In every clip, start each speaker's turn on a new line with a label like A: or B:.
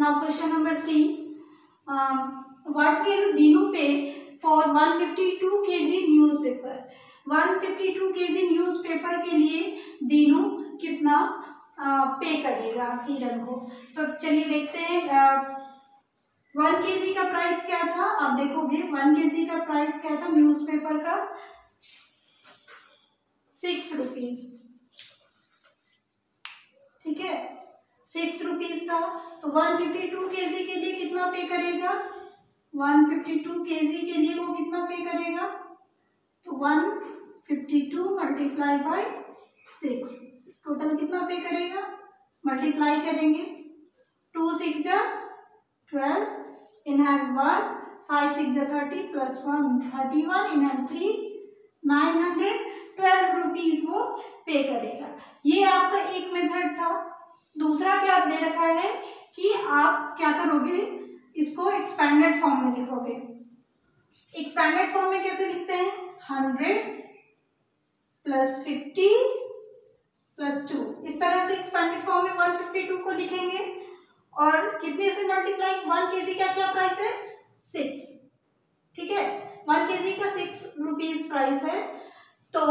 A: Now question number C. What will Dinu pay for 152 kg newspaper? 152 kg newspaper के लिए दीनू कितना पे करेगा किरण को? तो चलिए देखते हैं। 1 kg का प्राइस क्या था? आप देखोगे 1 kg का प्राइस क्या था न्यूज़पेपर का? 6 रुपीज। ठीक है, 6 रुपीज था। तो 152 kg के लिए कितना पे करेगा? 152 kg के लिए वो कितना पे करेगा? तो 152 मल्टीप्लाई बाय 6, टोटल कितना पे करेगा? मल्टीप्लाई करेंगे। 2 6 जा 12, इन हैंड 1, 5 6 जा 30 प्लस 1 31, इन हैंड 3, 912 रुपीज वो पे करेगा। ये आपका एक मेथड था। दूसरा क्या दे रखा है कि आप क्या करोगे, इसको एक्सपेंडेड फॉर्म में लिखोगे। एक्सपेंडेड फॉर्म में कैसे लिखते हैं? 100 प्लस 50 प्लस 2, इस तरह से एक्सपेंडेड फॉर्म में 152 को लिखेंगे। और कितने से मल्टीप्लाई? 1 kg का क्या प्राइस है? 6। ठीक है, 1 kg का 6 रुपीज प्राइस है। तो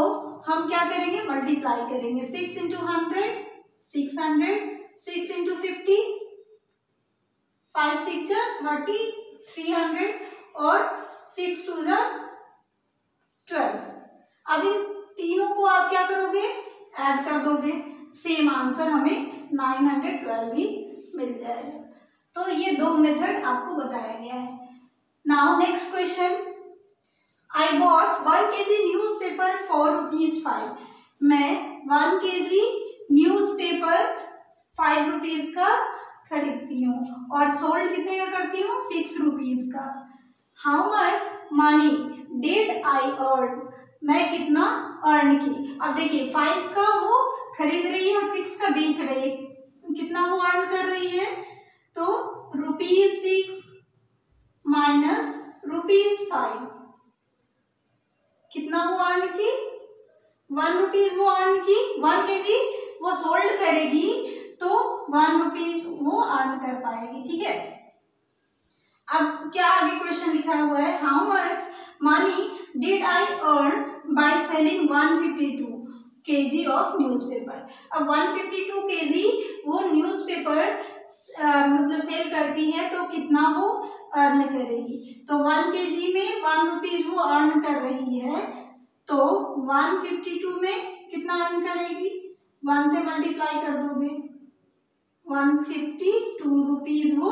A: हम क्या करेंगे? मल्टीप्लाई करेंगे। 6 इंटू 100 600, 6 इंटू 50 5 6 जा 30, 300 और 6 2 जा 12। अब इन तीनों को आप क्या करोगे? ऐड कर दोगे। सेम आंसर हमें 912 भी मिल जाएगा। तो ये दो मेथड आपको बताया गया है। Now next question. I bought 1 kg newspaper for ₹5। मैं 1 kg न्यूज़पेपर 5 रुपीज का खरीदती हूँ और सोल्ड कितने का करती हूँ? 6 रुपीज का। How much money did I earn? मैं कितना अर्न की? अब देखिए 5 का वो खरीद रही है और 6 का बेच रही है, कितना वो अर्न कर रही है? तो ₹6 माइनस ₹5, कितना वो अर्न की? 1 रुपीज वो अर्न की। 1 kg वो सोल्ड करेगी तो 1 रुपीज वो अर्न कर पाएगी। ठीक है, अब क्या आगे क्वेश्चन लिखा हुआ है? How much money did I earn by selling 152 kg of newspaper? अब 152 kg वो न्यूज़पेपर मतलब सेल करती है तो कितना वो अर्न करेगी? तो 1 kg में 1 रुपीज वो अर्न कर रही है, तो 152 में कितना अर्न करेगी? 1 से मल्टीप्लाई कर दोगे, 152 रुपीज वो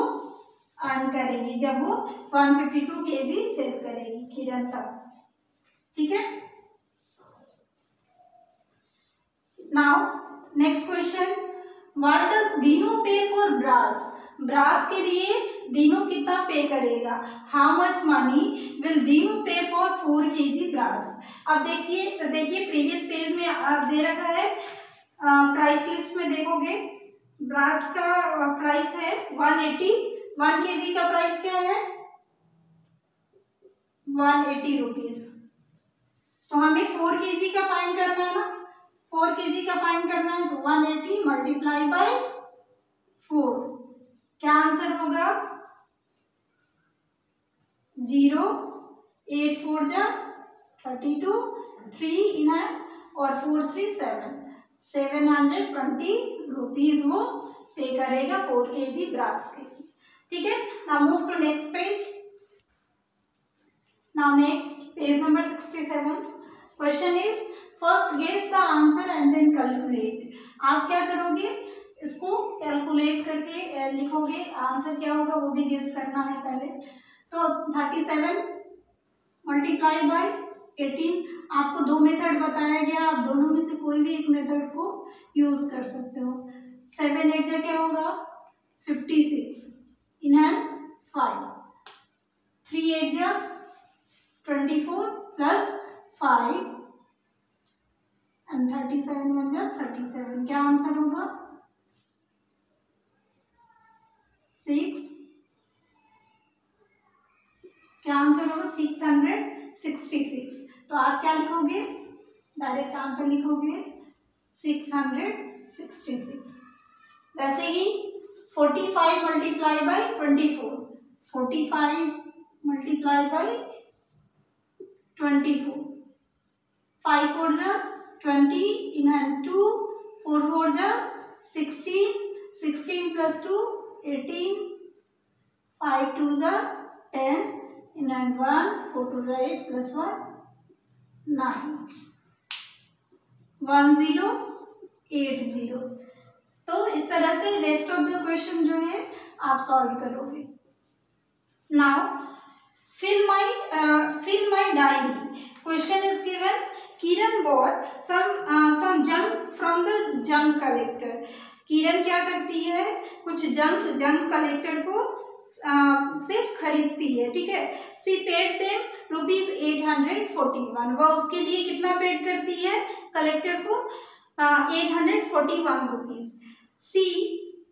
A: अर्न करेगी जब वो 152 kg सेल करेगी किरण तक। ठीक है, now next question. What does Dinu पे फॉर ब्रास? ब्रास के लिए दीनू कितना पे करेगा? How much money will Dinu पे फॉर 4 kg ब्रास? अब देखिए प्रीवियस पेज में दे रखा है, प्राइस लिस्ट में देखोगे ब्रास का प्राइस है 180। 1 kg का प्राइस क्या है? 180 रुपीज। तो हमें 4 kg का फाइंड करना है ना, 4 kg का फाइंड करना है। तो 180 मल्टीप्लाई बाय 4, क्या आंसर होगा? 0 8 4 जा 32, 3 इन और 4 3 7, 720 रुपीज वो पे करेगा 4 kg ब्रास के। ठीक है, now move to next page. Now next page number 67। Question is first guess the answer and then calculate. आप क्या करोगे? इसको कैलकुलेट करके लिखोगे, आंसर क्या होगा वो भी गेस करना है पहले। तो 37 मल्टीप्लाई बाय 18। आपको दो मेथड बताया गया, आप दोनों में से कोई भी एक मेथड को यूज कर सकते हो। 7 8 जा क्या होगा? 56, इन हैंड 5, 3 8 जा 24 प्लस 5 एंड 37 1 जा 37। क्या आंसर होगा? 6। क्या आंसर होगा? 666। तो आप क्या लिखोगे? डायरेक्ट आंसर लिखोगे 666। वैसे ही 45 मल्टीप्लाई बाई 24, 45 मल्टीप्लाई बाई 24, 5 4 जा 20, इन हैंड 2, 4 4 जा 16, 16 प्लस 2 18, 5 2 जा 10, इन हैंड 1, 4 2 जा 8 प्लस 1 9, 1 0 8 0। तो इस तरह से रेस्ट ऑफ द क्वेश्चन जो है आप सॉल्व करोगे। Now fill my diary. Question is given. Kiran bought some junk from the junk collector. किरण क्या करती है, कुछ जंक कलेक्टर को से खरीदती है, ठीक है। सी पेड देम ₹841, वह उसके लिए कितना पेड करती है कलेक्टर को, 841 rupees. She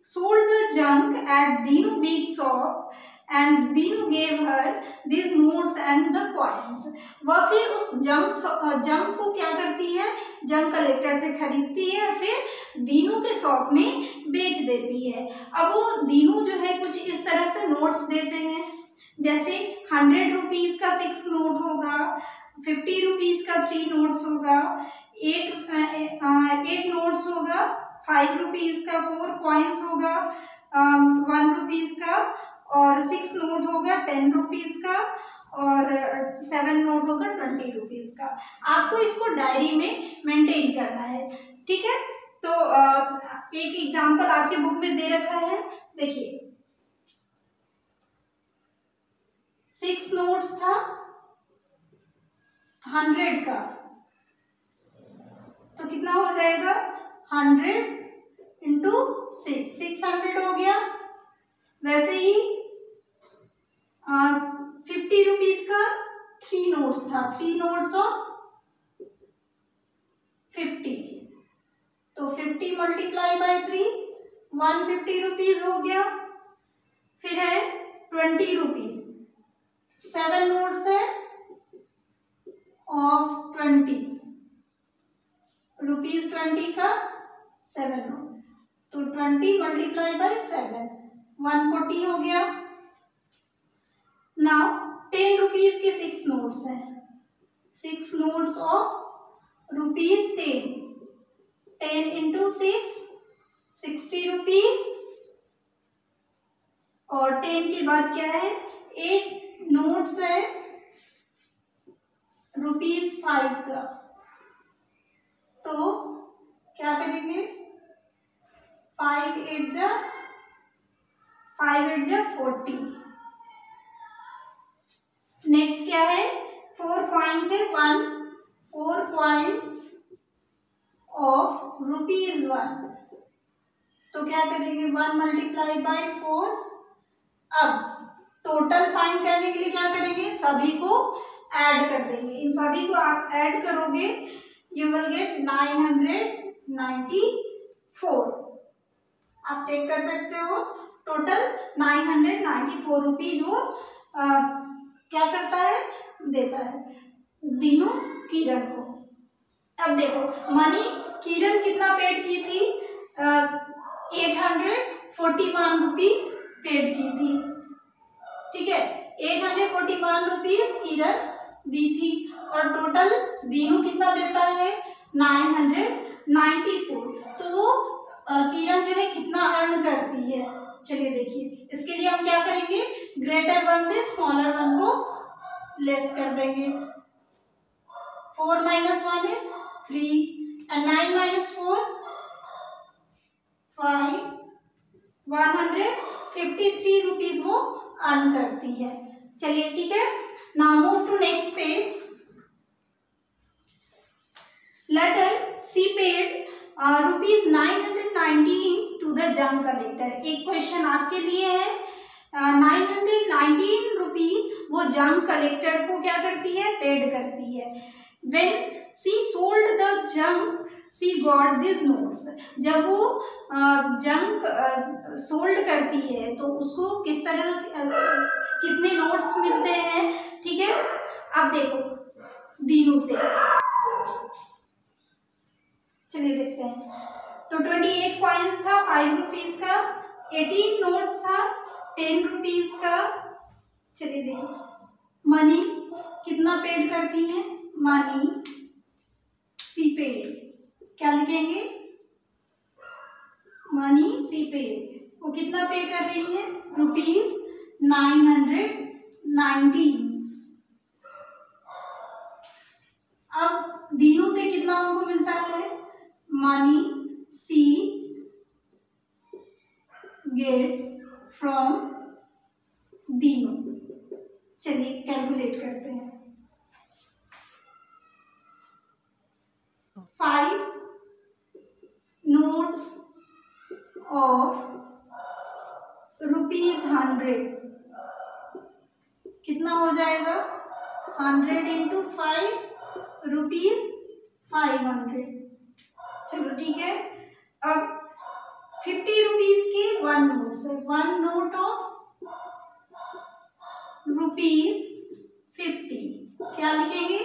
A: sold the junk at Dinu big shop and Dinu gave her this notes and the coins. वह फिर उस जंक को क्या करती है, जंक कलेक्टर से खरीदती है, फिर दीनू के शॉप में बेच देती है। अब वो दीनू जो है कुछ इस तरह से नोट्स देते हैं, जैसे 100 रुपीज का 6 नोट होगा, 50 रुपीज का 3 नोट्स होगा, 8 नोट्स होगा, 5 रुपीज का 4 कॉइन्स होगा, 1 रुपीज का, और 6 नोट होगा 10 रुपीज का, और 7 नोट होगा 20 रुपीज का। आपको इसको डायरी में मेंटेन करना है, ठीक है। तो एक एग्जांपल आपके बुक में दे रखा है, देखिए 6 नोट्स था 100 का, तो कितना हो जाएगा 100 इंटू 6, 600 हो गया। वैसे ही 50 रुपीज का 3 नोट्स था, 3 नोट्स ऑफ 50, तो 50 मल्टीप्लाई बाय 3 150 रुपीज हो गया। फिर है 20 रुपीज, 7 नोट्स है ऑफ 20 रुपीज, 20 का 7 नोट, तो 20 मल्टीप्लाई बाय 7 140 हो गया। नाउ 10 रुपीज के 6 नोट्स हैं, 6 नोट्स ऑफ ₹10, 10 इंटू 6 60 रुपीज, और 10 के बाद क्या है 8 नोट्स है ₹5 का, तो क्या करेंगे 5 8 जा 40। नेक्स्ट क्या है 4 कॉइन्स है 4 कॉइन्स ऑफ ₹1, तो क्या करेंगे 1 मल्टीप्लाई बाय 4। अब टोटल फाइंड करने के लिए क्या करेंगे, सभी को ऐड कर देंगे। इन सभी को आप ऐड करोगे यू विल गेट 994। आप चेक कर सकते हो, टोटल 994 रुपीज वो क्या करता है, देता है दीनू किरण को। अब देखो मनी किरण कितना पेड की थी, 841 रुपीज पेड की थी, ठीक है। 841 रुपीज किरण दी थी, और टोटल दीनू कितना देता है 994। तो वो किरण जो है कितना अर्न करती है, चलिए देखिए। इसके लिए हम क्या करेंगे, ग्रेटर 1 से स्मॉलर 1 को लेस कर देंगे। 4 minus 1 is 3 and 9 minus 4 5, 153 rupees वो अर्न करती है। चलिए ठीक है, now move to next page. Later she paid ₹919 to the junk collector. एक क्वेश्चन आपके लिए है, 919 रुपीज वो जंक कलेक्टर को क्या करती है, पेड करती है। When she sold the junk she got this notes. जब वो जंक सोल्ड करती है तो उसको किस तरह कितने नोट्स मिलते हैं, ठीक है। अब देखो दीनू से, चलिए देखते हैं। तो 28 कॉइन्स था 5 रुपीज का, 18 नोट्स था 10 रुपीज का। चलिए देखिए, मनी कितना पेड करती है, मनी सी पेड, क्या लिखेंगे, मनी सी पेड, वो कितना पे कर रही है, ₹990। अब दीनू से कितना उनको मिलता है, money she gets from Dinu. चलिए कैलकुलेट करते हैं। 5 notes of ₹100 कितना हो जाएगा, 100 इंटू 5 ₹500। चलो ठीक है। अब 50 रुपीज की 1 नोट है, 1 नोट ऑफ ₹50, क्या लिखेंगे,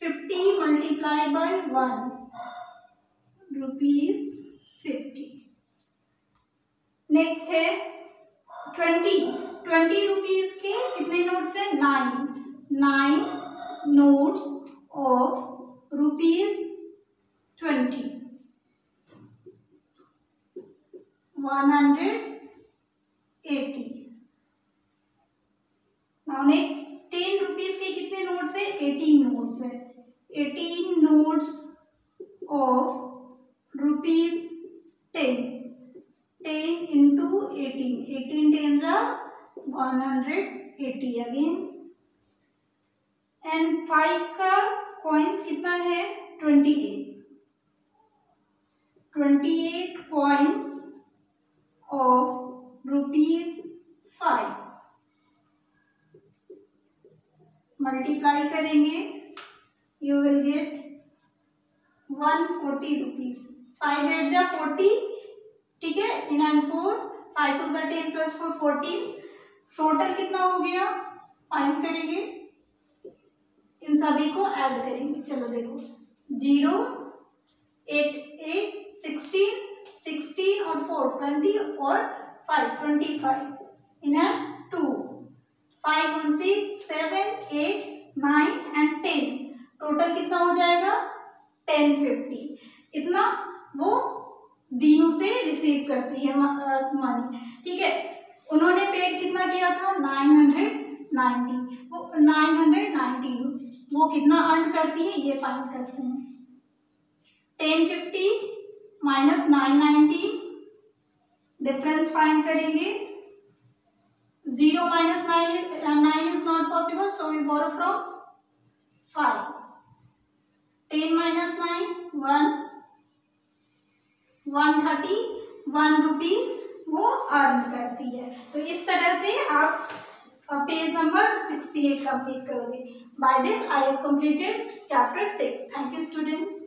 A: 50 मल्टीप्लाई बाय 1, ₹50। नेक्स्ट है 20 रुपीज के कितने नोट्स है, 9 notes of ₹20, 180। Now next 10 rupees के कितने नोट्स है, 18 नोट्स है, 18 notes of ₹10, 10 into 18, 18 tens are 180 again. And 5 का कॉइन्स कितना है, 28 कॉइन्स ऑफ ₹5 मल्टीप्लाई करेंगे, यू विल गेट 140 रुपीज। 5 8 जा 40, ठीक है, इन एंड 4, 5 2 जा 10 प्लस 4 14, टोटल कितना हो गया, फाइंड करेंगे, इन सभी को ऐड करेंगे। चलो देखो, 0 8 8 16 और 4 20 और 5 25, इन एंड 2 5 1 6 7 8 9 एंड 10, टोटल कितना हो जाएगा, 1050। इतना वो दीनू से रिसीव करती है मनी, ठीक है। उन्होंने पेड कितना किया था, 990, वो 990 वो कितना अर्न करती है, ये फाइंड करते हैं। 1050 माइनस 990, डिफरेंस फाइंड करेंगे। 0 minus 9 is not possible, so we borrow from 5. 10 minus 9 130, 1 rupees वो अर्न करती है। तो इस तरह से आप पेज नंबर 68 कंप्लीट करोगे। By this I have completed chapter 6। Thank you students.